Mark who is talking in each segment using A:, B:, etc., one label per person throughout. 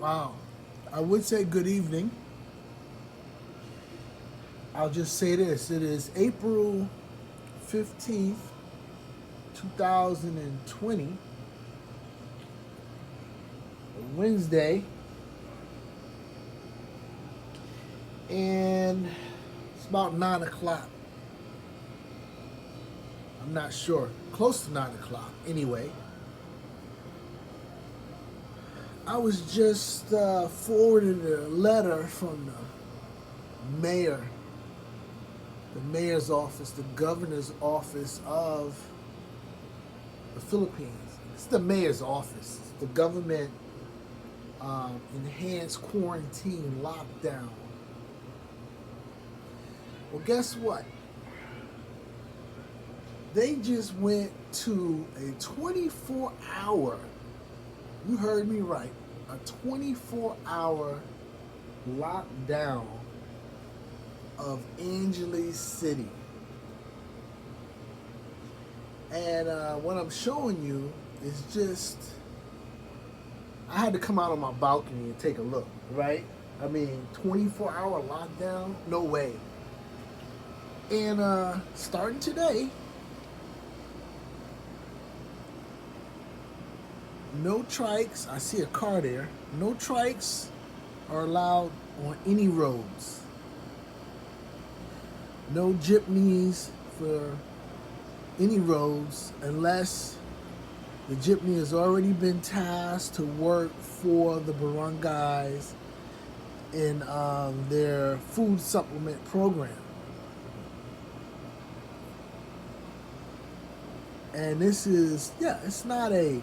A: Wow. I would say good evening. I'll just say this. It is April 15th, 2020, Wednesday, and it's about 9 o'clock. I'm not sure. Close to 9 o'clock, anyway. I was just forwarded a letter from the mayor's office, the governor's office of the Philippines. It's the mayor's office. It's the government enhanced quarantine lockdown. Well, guess what? They just went to a 24-hour, you heard me right, a 24-hour lockdown of Angeles City. And what I'm showing you is just, I had to come out on my balcony and take a look, right? I mean, 24-hour lockdown? No way. And starting today, no trikes, I see a car there, no trikes are allowed on any roads. No jeepneys for any roads unless the jeepney has already been tasked to work for the barangays in their food supplement program. And this is, it's not a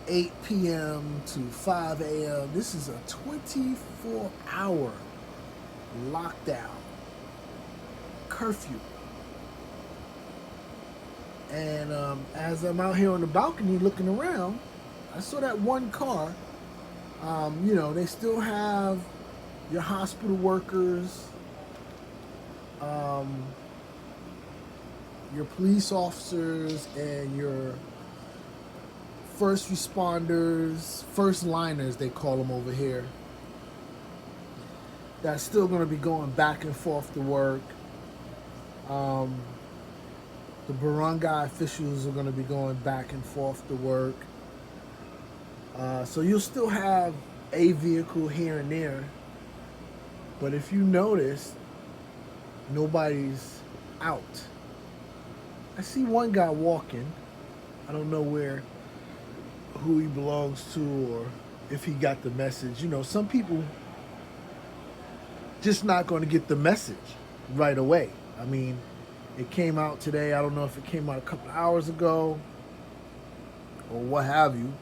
A: 8 p.m. to 5 a.m. This is a 24-hour lockdown, curfew. And as I'm out here on the balcony looking around, I saw that one car. They still have your hospital workers, your police officers, and your first responders, first liners, they call them over here. That's still going to be going back and forth to work. The barangay officials are going to be going back and forth to work. So you'll still have a vehicle here and there. But if you notice, nobody's out. I see one guy walking. I don't know who he belongs to or if he got the message. Some people just not going to get the message right away. I mean, it came out today. I don't know if it came out a couple of hours ago or what have you.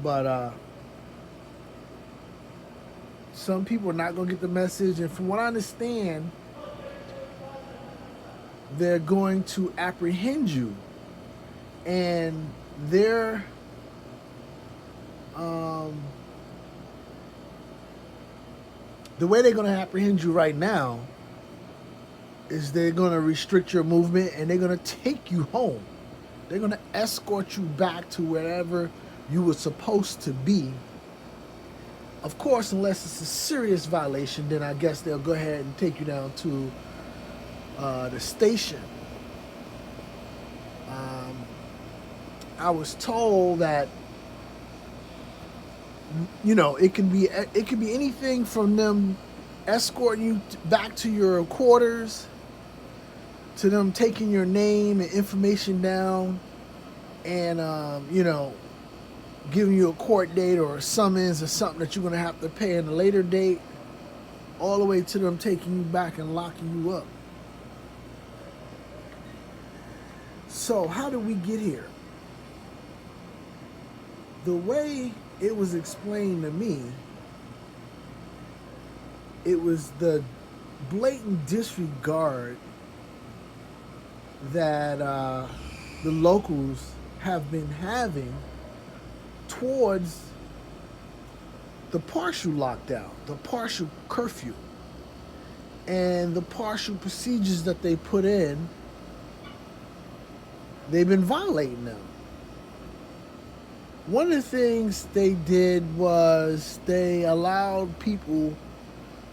A: But some people are not going to get the message. And from what I understand, they're going to apprehend you. And they're the way they're going to apprehend you right now is they're going to restrict your movement and they're going to take you home. They're going to escort you back to wherever you were supposed to be. Of course, unless it's a serious violation, then I guess they'll go ahead and take you down to the station. I was told that it can be anything from them escorting you back to your quarters to them taking your name and information down and giving you a court date or a summons or something that you're going to have to pay in a later date, all the way to them taking you back and locking you up. So how did we get here? The way it was explained to me, it was the blatant disregard that the locals have been having towards the partial lockdown, the partial curfew, and the partial procedures that they put in. They've been violating them. One of the things they did was they allowed people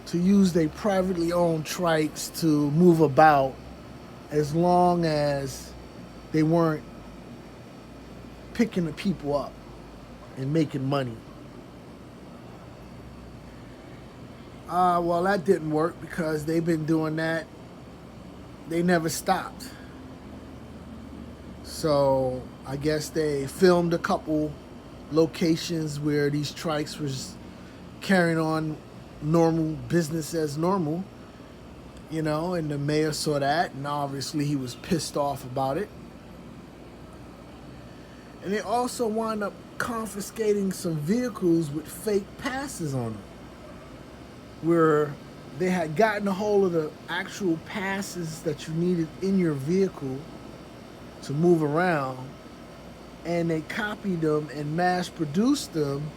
A: to use their privately owned trikes to move about as long as they weren't picking the people up and making money. Well, that didn't work because they've been doing that. They never stopped. So I guess they filmed a couple locations where these trikes was carrying on normal business as normal, and the mayor saw that, and obviously he was pissed off about it. And they also wound up confiscating some vehicles with fake passes on them, where they had gotten a hold of the actual passes that you needed in your vehicle to move around, and they copied them and mass produced them,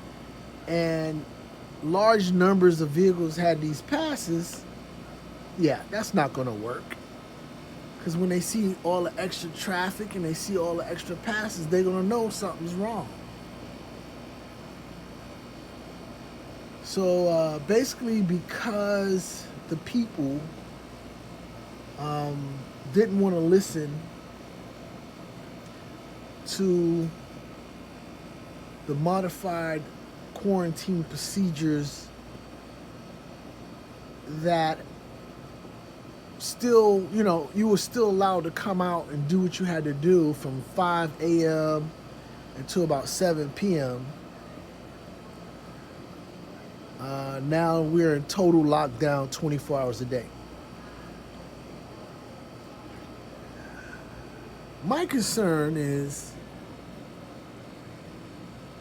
A: and large numbers of vehicles had these passes. Yeah, that's not going to work. Because when they see all the extra traffic and they see all the extra passes, they're going to know something's wrong. So basically, because the people didn't want to listen to the modified quarantine procedures that still, you were still allowed to come out and do what you had to do from 5 a.m. until about 7 p.m. Now we're in total lockdown 24 hours a day. My concern is,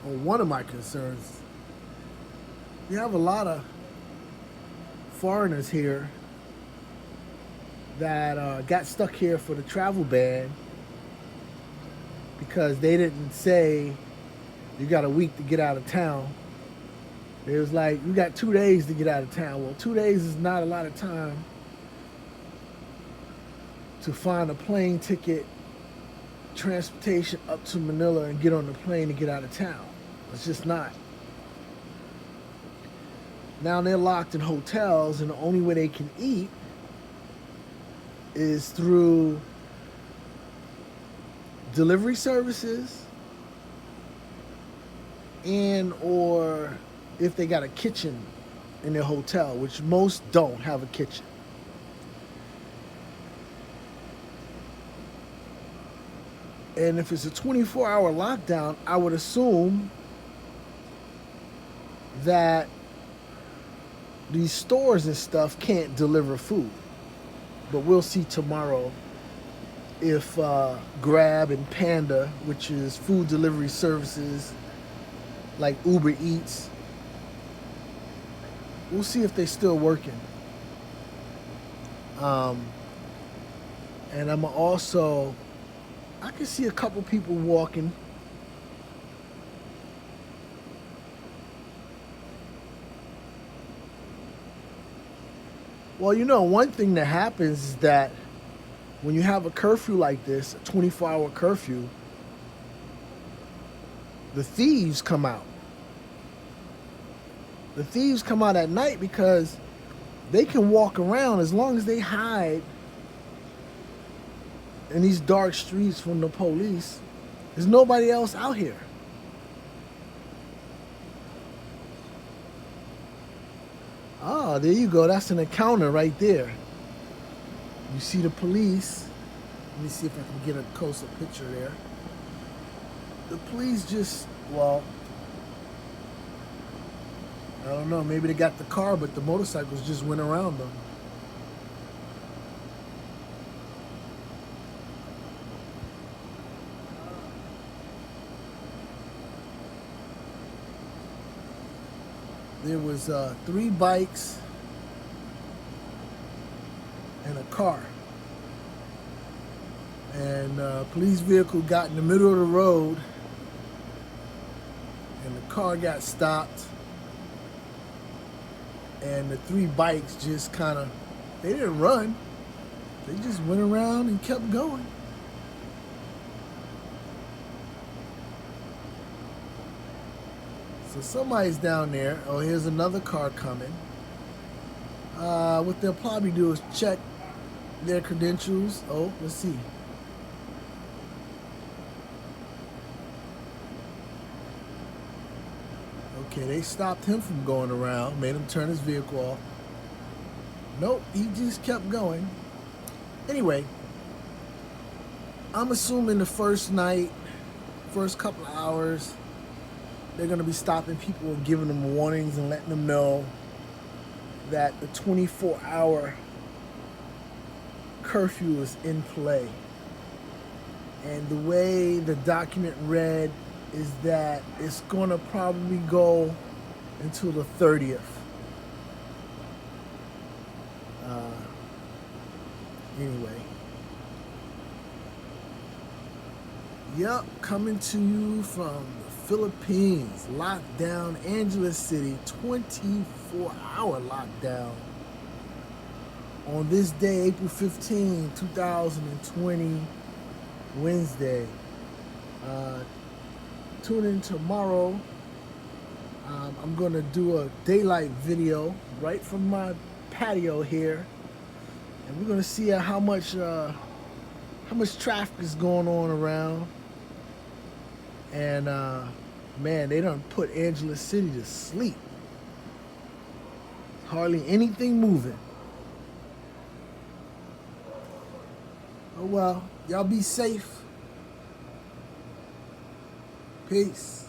A: or one of my concerns, you have a lot of foreigners here that got stuck here for the travel ban because they didn't say you got a week to get out of town. It was like, you got 2 days to get out of town. Well, 2 days is not a lot of time to find a plane ticket, transportation up to Manila, and get on the plane to get out of town. It's just not. Now they're locked in hotels, and the only way they can eat is through delivery services and or if they got a kitchen in their hotel, which most don't have a kitchen. And if it's a 24-hour lockdown, I would assume that these stores and stuff can't deliver food. But we'll see tomorrow if Grab and Panda, which is food delivery services like Uber Eats, we'll see if they're still working. And I'm also, I can see a couple people walking. Well, one thing that happens is that when you have a curfew like this, a 24-hour curfew, the thieves come out. The thieves come out at night because they can walk around as long as they hide in these dark streets from the police. There's nobody else out here. Ah, there you go. That's an encounter right there. You see the police. Let me see if I can get a closer picture there. The police just, well, I don't know, maybe they got the car, but the motorcycles just went around them. There was 3 bikes and a car. And a police vehicle got in the middle of the road and the car got stopped. And the 3 bikes just kind of, they didn't run. They just went around and kept going. So somebody's down there. Oh, here's another car coming. What they'll probably do is check their credentials. Oh, let's see. Okay, they stopped him from going around, made him turn his vehicle off. Nope, he just kept going. Anyway, I'm assuming the first night, first couple of hours, they're going to be stopping people and giving them warnings and letting them know that the 24-hour curfew is in play. And the way the document read is that it's going to probably go until the 30th. Anyway. Yep, coming to you from the Philippines. Lockdown, Angeles City, 24-hour lockdown. On this day, April 15, 2020, Wednesday. Tune in tomorrow. I'm going to do a daylight video right from my patio here. And we're going to see how much traffic is going on around. And man, they done put Angeles City to sleep. Hardly anything moving. Oh well, y'all be safe. Peace.